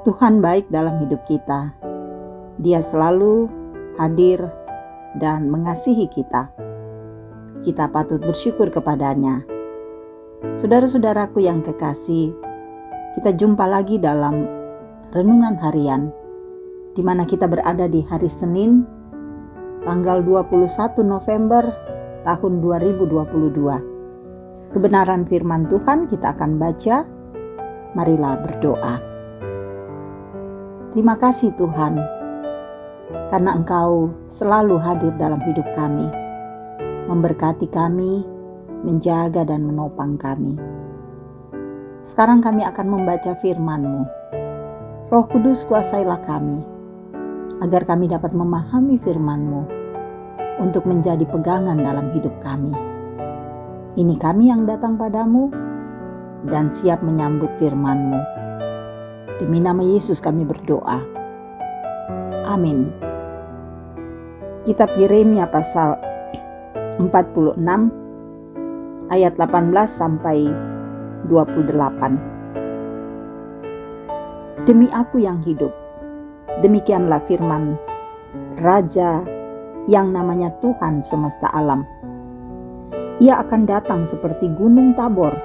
Tuhan baik dalam hidup kita. Dia selalu hadir dan mengasihi kita. Kita patut bersyukur kepadanya. Saudara-saudaraku yang kekasih, kita jumpa lagi dalam renungan harian, di mana kita berada di hari Senin, tanggal 21 November tahun 2022. Kebenaran firman Tuhan kita akan baca. Marilah berdoa. Terima kasih Tuhan, karena Engkau selalu hadir dalam hidup kami, memberkati kami, menjaga dan menopang kami. Sekarang kami akan membaca firman-Mu. Roh Kudus, kuasailah kami, agar kami dapat memahami firman-Mu untuk menjadi pegangan dalam hidup kami. Ini kami yang datang padamu dan siap menyambut firman-Mu. Demi nama Yesus kami berdoa. Amin. Kitab Yeremia pasal 46 ayat 18 sampai 28. Demi aku yang hidup, demikianlah firman Raja yang namanya Tuhan semesta alam. Ia akan datang seperti gunung Tabor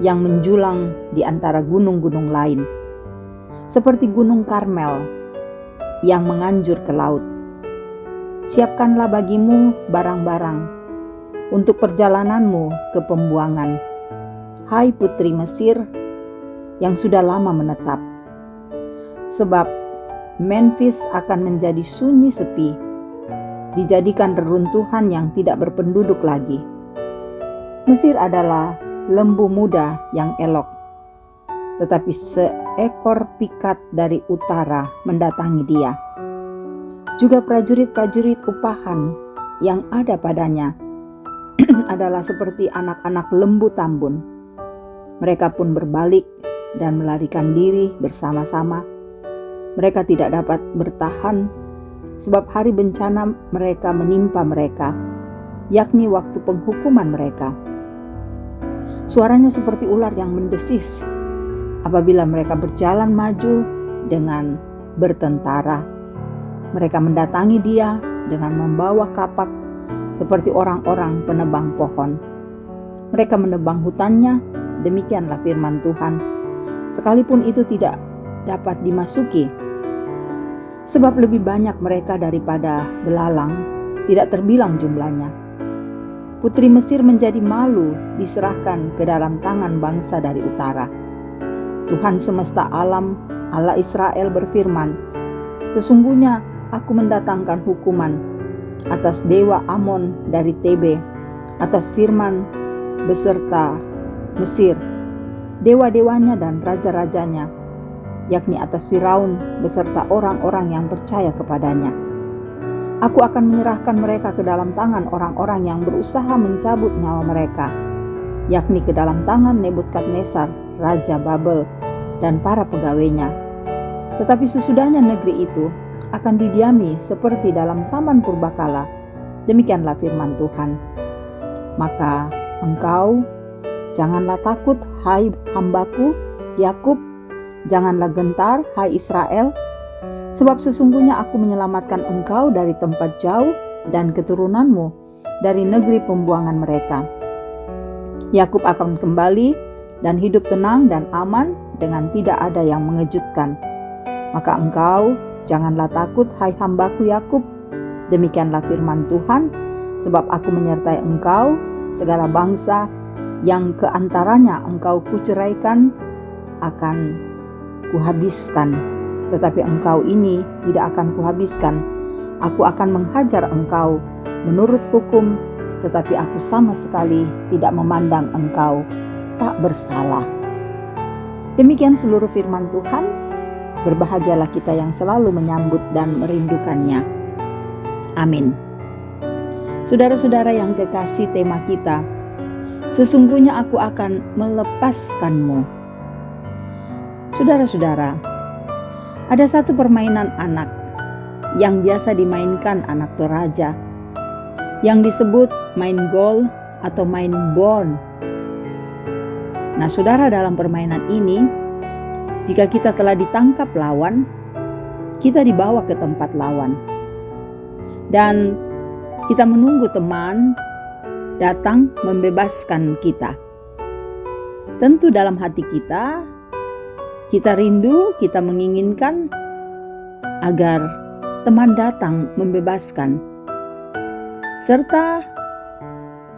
yang menjulang di antara gunung-gunung lain, seperti gunung Karmel yang menganjur ke laut. Siapkanlah bagimu barang-barang untuk perjalananmu ke pembuangan, hai putri Mesir yang sudah lama menetap. Sebab Memphis akan menjadi sunyi sepi, dijadikan reruntuhan yang tidak berpenduduk lagi. Mesir adalah lembu muda yang elok, tetapi seekor pikat dari utara mendatangi dia. Juga prajurit-prajurit upahan yang ada padanya adalah seperti anak-anak lembu tambun. Mereka pun berbalik dan melarikan diri bersama-sama. Mereka tidak dapat bertahan, sebab hari bencana mereka menimpa mereka, yakni waktu penghukuman mereka. Suaranya seperti ular yang mendesis apabila mereka berjalan maju dengan bertentara. Mereka mendatangi dia dengan membawa kapak seperti orang-orang penebang pohon. Mereka menebang hutannya, demikianlah firman Tuhan, sekalipun itu tidak dapat dimasuki. Sebab lebih banyak mereka daripada belalang, tidak terbilang jumlahnya. Putri Mesir menjadi malu diserahkan ke dalam tangan bangsa dari utara. Tuhan semesta alam, Allah Israel berfirman, sesungguhnya aku mendatangkan hukuman atas dewa Amon dari Tebe, atas Firman beserta Mesir, dewa-dewanya dan raja-rajanya, yakni atas Firaun beserta orang-orang yang percaya kepadanya. Aku akan menyerahkan mereka ke dalam tangan orang-orang yang berusaha mencabut nyawa mereka, yakni ke dalam tangan Nebukadnezar, Raja Babel, dan para pegawainya. Tetapi sesudahnya negeri itu akan didiami seperti dalam zaman purbakala. Demikianlah firman Tuhan. Maka engkau janganlah takut, hai hambaku Yakub, janganlah gentar, hai Israel, sebab sesungguhnya aku menyelamatkan engkau dari tempat jauh dan keturunanmu dari negeri pembuangan mereka. Yakub akan kembali dan hidup tenang dan aman dengan tidak ada yang mengejutkan. Maka engkau janganlah takut, hai hambaku Yakub, demikianlah firman Tuhan, sebab aku menyertai engkau. Segala bangsa yang keantaranya engkau kuceraikan akan kuhabiskan, tetapi engkau ini tidak akan kuhabiskan. Aku akan menghajar engkau menurut hukum, tetapi aku sama sekali tidak memandang engkau tak bersalah. Demikian seluruh firman Tuhan. Berbahagialah kita yang selalu menyambut dan merindukannya. Amin. Saudara-saudara yang kekasih, tema kita, sesungguhnya aku akan melepaskanmu. Saudara-saudara, ada satu permainan anak yang biasa dimainkan anak toraja, yang disebut main gol atau main bon. Nah, saudara, dalam permainan ini Jika kita telah ditangkap lawan, kita dibawa ke tempat lawan. Dan kita menunggu teman datang membebaskan kita. Tentu dalam hati kita rindu, kita menginginkan agar teman datang membebaskan. Serta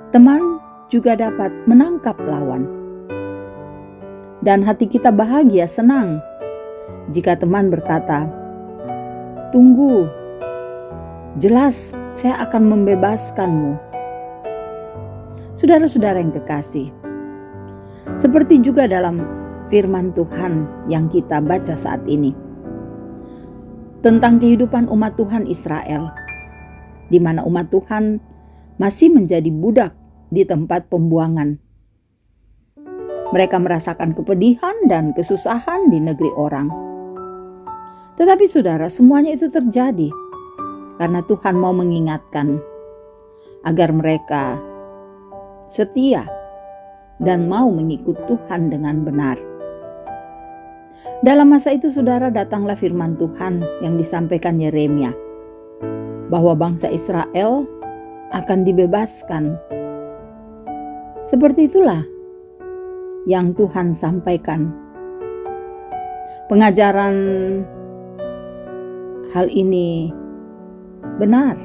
teman juga dapat menangkap lawan. Dan hati kita bahagia, senang jika teman berkata, "Tunggu, jelas saya akan membebaskanmu." Saudara-saudara yang kekasih, seperti juga dalam firman Tuhan yang kita baca saat ini, tentang kehidupan umat Tuhan Israel, di mana umat Tuhan masih menjadi budak di tempat pembuangan. Mereka merasakan kepedihan dan kesusahan di negeri orang. Tetapi saudara, semuanya itu terjadi karena Tuhan mau mengingatkan agar mereka setia dan mau mengikut Tuhan dengan benar. Dalam masa itu saudara, datanglah firman Tuhan yang disampaikan Yeremia bahwa bangsa Israel akan dibebaskan. Seperti itulah yang Tuhan sampaikan. Pengajaran hal ini benar.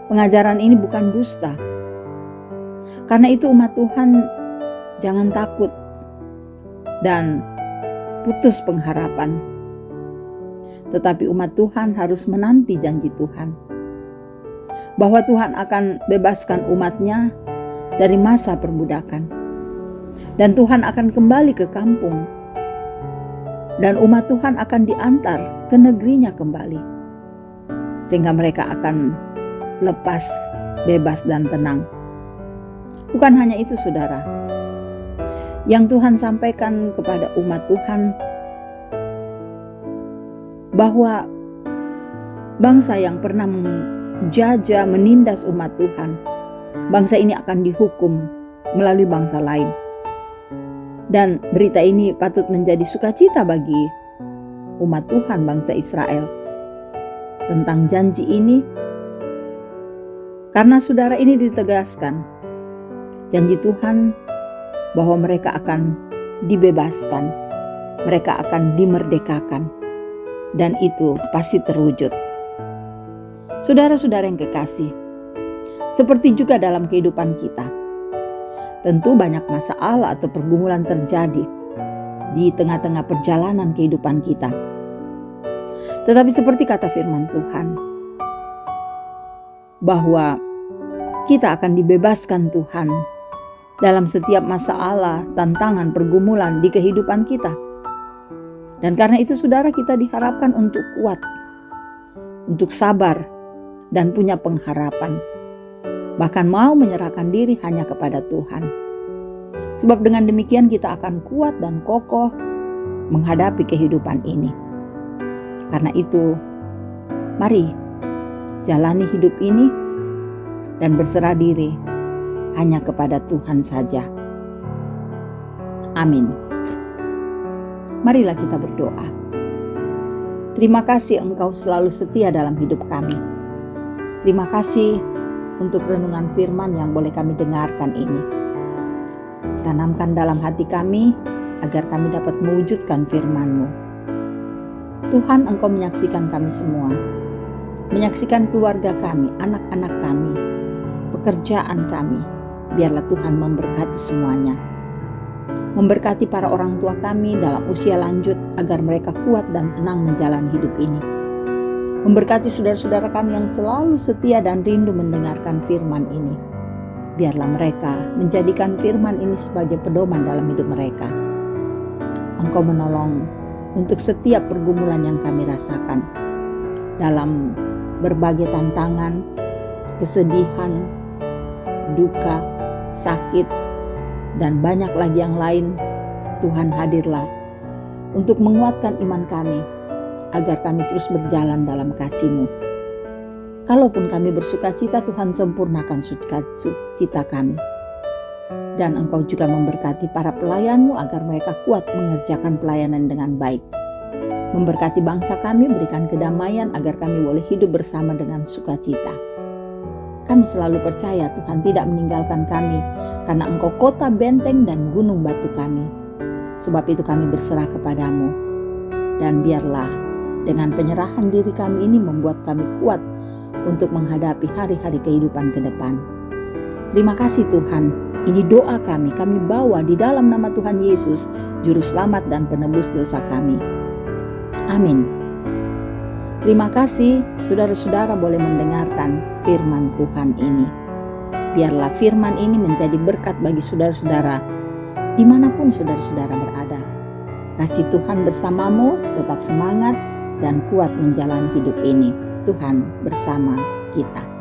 Pengajaran ini bukan dusta. Karena itu umat Tuhan jangan takut dan putus pengharapan. Tetapi umat Tuhan harus menanti janji Tuhan, bahwa Tuhan akan bebaskan umatnya dari masa perbudakan. Dan Tuhan akan kembali ke kampung. Dan umat Tuhan akan diantar ke negerinya kembali. Sehingga mereka akan lepas, bebas dan tenang. Bukan hanya itu saudara. Yang Tuhan sampaikan kepada umat Tuhan, bahwa bangsa yang pernah menjajah, menindas umat Tuhan, bangsa ini akan dihukum melalui bangsa lain. Dan berita ini patut menjadi sukacita bagi umat Tuhan bangsa Israel tentang janji ini. Karena saudara, ini ditegaskan janji Tuhan bahwa mereka akan dibebaskan, mereka akan dimerdekakan, dan itu pasti terwujud. Saudara-saudara yang kekasih, seperti juga dalam kehidupan kita, tentu banyak masalah atau pergumulan terjadi di tengah-tengah perjalanan kehidupan kita. Tetapi seperti kata firman Tuhan, bahwa kita akan dibebaskan Tuhan dalam setiap masalah, tantangan, pergumulan di kehidupan kita. Dan karena itu saudara, kita diharapkan untuk kuat, untuk sabar, dan punya pengharapan. Bahkan mau menyerahkan diri hanya kepada Tuhan. Sebab dengan demikian kita akan kuat dan kokoh menghadapi kehidupan ini. Karena itu, mari jalani hidup ini dan berserah diri hanya kepada Tuhan saja. Amin. Marilah kita berdoa. Terima kasih Engkau selalu setia dalam hidup kami. Terima kasih untuk renungan firman yang boleh kami dengarkan ini. Tanamkan dalam hati kami agar kami dapat mewujudkan firman-Mu. Tuhan, Engkau menyaksikan kami semua. Menyaksikan keluarga kami, anak-anak kami, pekerjaan kami. Biarlah Tuhan memberkati semuanya. Memberkati para orang tua kami dalam usia lanjut agar mereka kuat dan tenang menjalani hidup ini. Memberkati saudara-saudara kami yang selalu setia dan rindu mendengarkan firman ini. Biarlah mereka menjadikan firman ini sebagai pedoman dalam hidup mereka. Engkau menolong untuk setiap pergumulan yang kami rasakan. Dalam berbagai tantangan, kesedihan, duka, sakit, dan banyak lagi yang lain, Tuhan hadirlah untuk menguatkan iman kami agar kami terus berjalan dalam kasih-Mu. Kalaupun kami bersuka cita, Tuhan sempurnakan sukacita kami. Dan Engkau juga memberkati para pelayan-Mu agar mereka kuat mengerjakan pelayanan dengan baik. Memberkati bangsa kami, berikan kedamaian agar kami boleh hidup bersama dengan sukacita. Kami selalu percaya Tuhan tidak meninggalkan kami, karena Engkau kota benteng dan gunung batu kami. Sebab itu kami berserah kepadamu. Dan biarlah dengan penyerahan diri kami ini membuat kami kuat untuk menghadapi hari-hari kehidupan ke depan. Terima kasih Tuhan, ini doa kami bawa di dalam nama Tuhan Yesus, Juru Selamat dan Penebus dosa kami. Amin. Terima kasih saudara-saudara boleh mendengarkan firman Tuhan ini. Biarlah firman ini menjadi berkat bagi saudara-saudara dimanapun saudara-saudara berada. Kasih Tuhan bersamamu, tetap semangat dan kuat menjalani hidup ini. Tuhan bersama kita.